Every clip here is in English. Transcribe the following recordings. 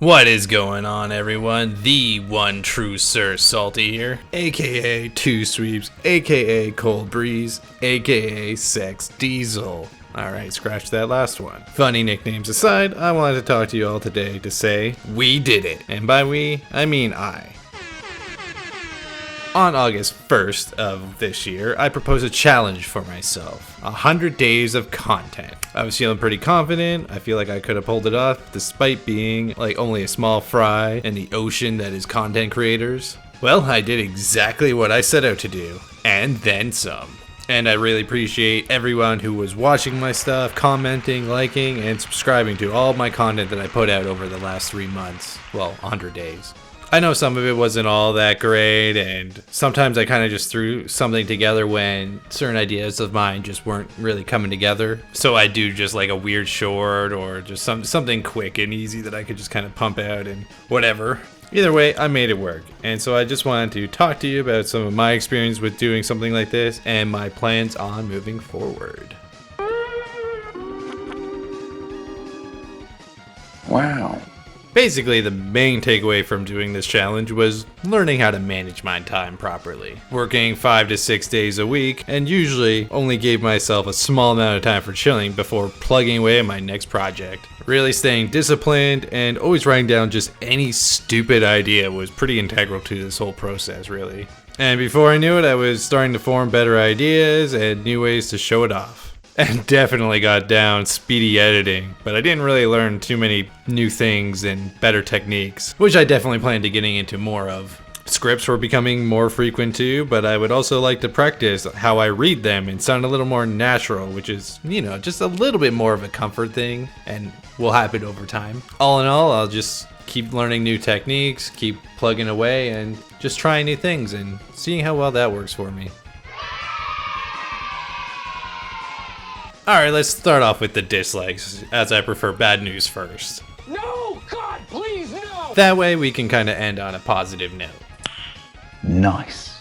What is going on, everyone? The one true Sir Salty here, aka Two Sweeps, aka Cold Breeze, aka Sex Diesel. Alright, scratch that last one. Funny nicknames aside, I wanted to talk to you all today to say, we did it. And by we, I mean I. On August 1st of this year, I proposed a challenge for myself. 100 days of content. I was feeling pretty confident. I feel like I could have pulled it off despite being like only a small fry in the ocean that is content creators. Well, I did exactly what I set out to do, and then some. And I really appreciate everyone who was watching my stuff, commenting, liking, and subscribing to all of my content that I put out over the last 3 months. Well, 100 days. I know some of it wasn't all that great, and sometimes I kind of just threw something together when certain ideas of mine just weren't really coming together. So I do just like a weird short or just something quick and easy that I could just kind of pump out and whatever. Either way, I made it work. And so I just wanted to talk to you about some of my experience with doing something like this and my plans on moving forward. Wow. Basically, the main takeaway from doing this challenge was learning how to manage my time properly. Working 5 to 6 days a week, and usually only gave myself a small amount of time for chilling before plugging away at my next project. Really staying disciplined and always writing down just any stupid idea was pretty integral to this whole process, really. And before I knew it, I was starting to form better ideas and new ways to show it off. And definitely got down speedy editing, but I didn't really learn too many new things and better techniques, which I definitely plan to getting into more of. Scripts were becoming more frequent too, but I would also like to practice how I read them and sound a little more natural, which is, just a little bit more of a comfort thing and will happen over time. All in all, I'll just keep learning new techniques, keep plugging away, and just trying new things and seeing how well that works for me. Alright, let's start off with the dislikes, as I prefer bad news first. No! God, please, no! That way we can kind of end on a positive note. Nice.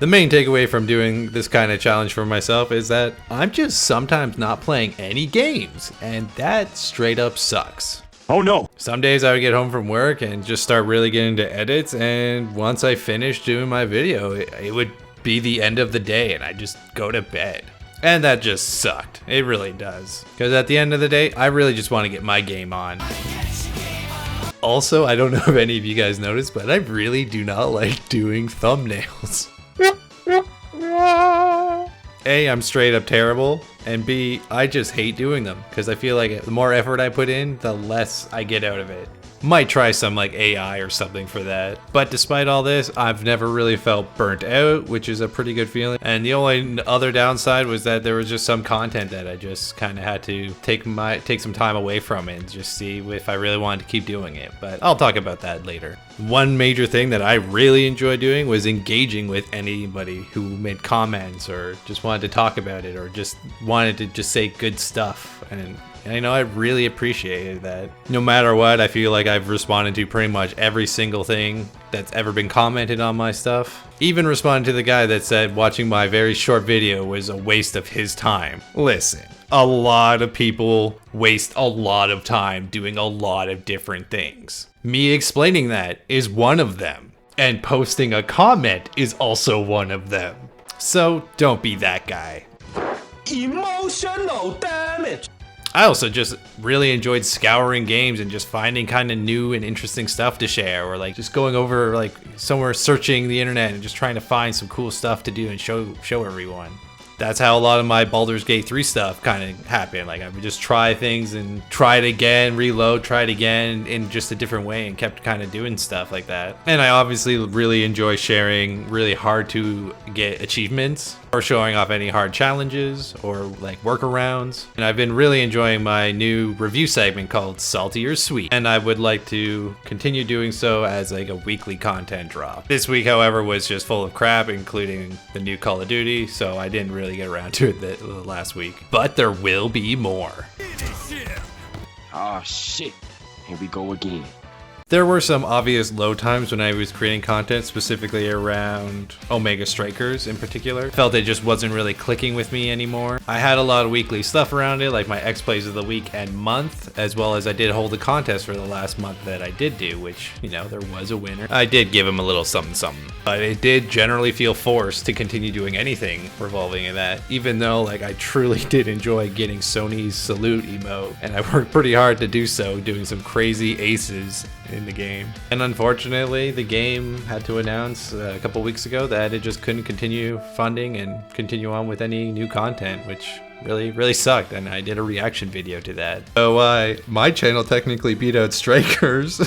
The main takeaway from doing this kind of challenge for myself is that I'm just sometimes not playing any games, and that straight up sucks. Oh no! Some days I would get home from work and just start really getting into edits, and once I finished doing my video, it would be the end of the day and I'd just go to bed. And that just sucked. It really does. Because at the end of the day, I really just want to get my game on. Also, I don't know if any of you guys noticed, but I really do not like doing thumbnails. A, I'm straight up terrible. And B, I just hate doing them. Because I feel like the more effort I put in, the less I get out of it. Might try some like AI or something for that. But despite all this, I've never really felt burnt out, which is a pretty good feeling. And the only other downside was that there was just some content that I just kind of had to take some time away from it and just see if I really wanted to keep doing it. But I'll talk about that later. One major thing that I really enjoyed doing was engaging with anybody who made comments or just wanted to talk about it or just wanted to just say good stuff. And I really appreciated that. No matter what, I feel like I've responded to pretty much every single thing that's ever been commented on my stuff. Even responded to the guy that said watching my very short video was a waste of his time. Listen, a lot of people waste a lot of time doing a lot of different things. Me explaining that is one of them. And posting a comment is also one of them. So don't be that guy. Emotional damage! I also just really enjoyed scouring games and just finding kind of new and interesting stuff to share, or like just going over like somewhere searching the internet and just trying to find some cool stuff to do and show everyone. That's how a lot of my Baldur's Gate 3 stuff kind of happened. Like I would just try things and try it again, reload, try it again in just a different way and kept kind of doing stuff like that. And I obviously really enjoy sharing really hard to get achievements or showing off any hard challenges or like workarounds. And I've been really enjoying my new review segment called Salty or Sweet. And I would like to continue doing so as like a weekly content drop. This week, however, was just full of crap, including the new Call of Duty. So I didn't really get around to it last week, but there will be more. Oh shit, here we go again. There were some obvious low times when I was creating content, specifically around Omega Strikers in particular. Felt it just wasn't really clicking with me anymore. I had a lot of weekly stuff around it, like my X Plays of the Week and month, as well as I did hold a contest for the last month that I did do, which, you know, there was a winner. I did give him a little something something, but it did generally feel forced to continue doing anything revolving in that, even though like I truly did enjoy getting Sony's salute emote, and I worked pretty hard to do so, doing some crazy aces in the game. And unfortunately, the game had to announce a couple weeks ago that it just couldn't continue funding and continue on with any new content, which really sucked, and I did a reaction video to that. So my channel technically beat out Strikers.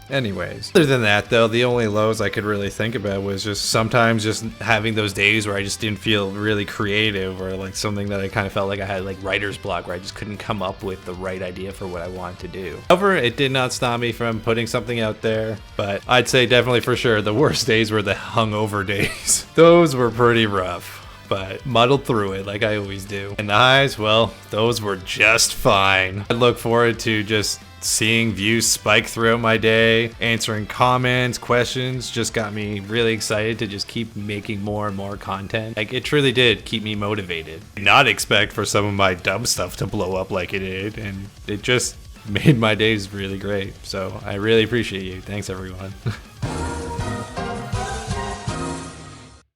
Anyways, other than that though, the only lows I could really think about was just sometimes just having those days where I just didn't feel really creative, or like something that I kind of felt like I had like writer's block, where I just couldn't come up with the right idea for what I wanted to do. However, it did not stop me from putting something out there, but I'd say definitely for sure the worst days were the hungover days. Those were pretty rough, but muddled through it like I always do. And the highs, well, those were just fine. I look forward to just seeing views spike throughout my day, answering comments, questions, just got me really excited to just keep making more and more content. Like, it truly did keep me motivated. Did not expect for some of my dumb stuff to blow up like it did, and it just made my days really great. So I really appreciate you. Thanks, everyone.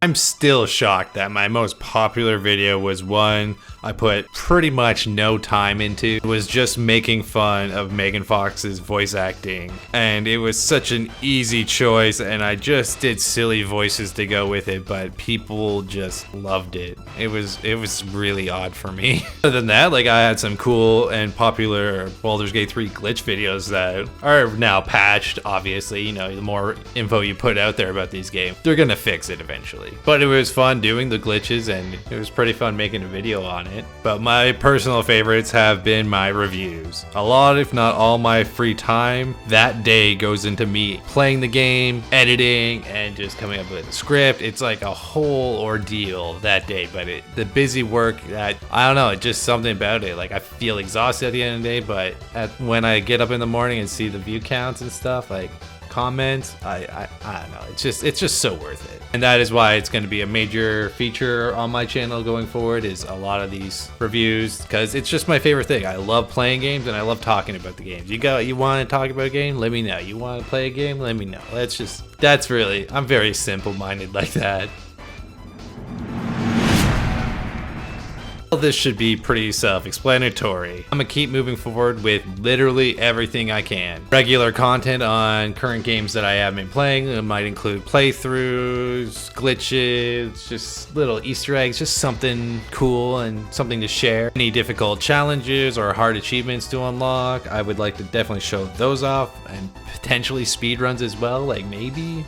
I'm still shocked that my most popular video was one I put pretty much no time into. It was just making fun of Megan Fox's voice acting, and it was such an easy choice, and I just did silly voices to go with it, but people just loved it. It was really odd for me. Other than that, like, I had some cool and popular Baldur's Gate 3 glitch videos that are now patched, obviously. You know, the more info you put out there about these games, they're gonna fix it eventually. But it was fun doing the glitches, and it was pretty fun making a video on it. But my personal favorites have been my reviews. A lot, if not all, my free time that day goes into me playing the game, editing, and just coming up with a script. It's like a whole ordeal that day, but the busy work, that I don't know, just something about it. Like, I feel exhausted at the end of the day, but when I get up in the morning and see the view counts and stuff, like comments, I don't know, it's just so worth it. And that is why it's going to be a major feature on my channel going forward, is a lot of these reviews, because it's just my favorite thing. I love playing games, and I love talking about the games. You want to talk about a game, let me know. You want to play a game, let me know. That's really, I'm very simple-minded like that. This should be pretty self-explanatory. I'm gonna keep moving forward with literally everything I can. Regular content on current games that I have been playing. It might include playthroughs, glitches, just little Easter eggs, just something cool and something to share. Any difficult challenges or hard achievements to unlock, I would like to definitely show those off, and potentially speedruns as well, maybe.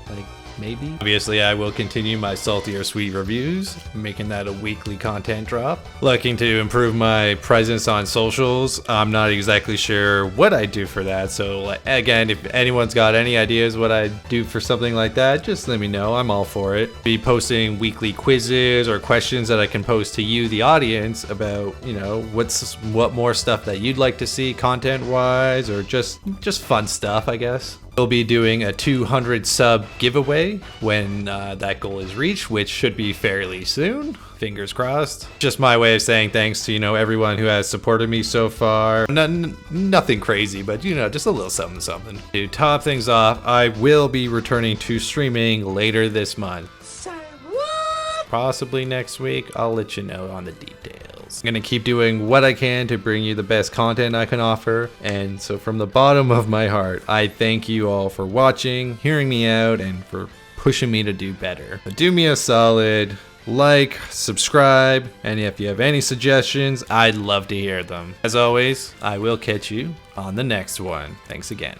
Obviously, I will continue my salty or sweet reviews, making that a weekly content drop. Looking to improve my presence on socials. I'm not exactly sure what I do for that, so again, if anyone's got any ideas what I do for something like that, just let me know. I'm all for it. Be posting weekly quizzes or questions that I can pose to you, the audience, about, you know, what more stuff that you'd like to see content-wise, or just fun stuff, I guess. We'll be doing a 200 sub giveaway when that goal is reached, which should be fairly soon. Fingers crossed. Just my way of saying thanks to, you know, everyone who has supported me so far. Nothing crazy, but, you know, just a little something. To top things off, I will be returning to streaming later this month. Possibly next week. I'll let you know on the details. I'm gonna keep doing what I can to bring you the best content I can offer. And so from the bottom of my heart, I thank you all for watching, hearing me out, and for pushing me to do better. But do me a solid, like, subscribe, and if you have any suggestions, I'd love to hear them. As always, I will catch you on the next one. Thanks again.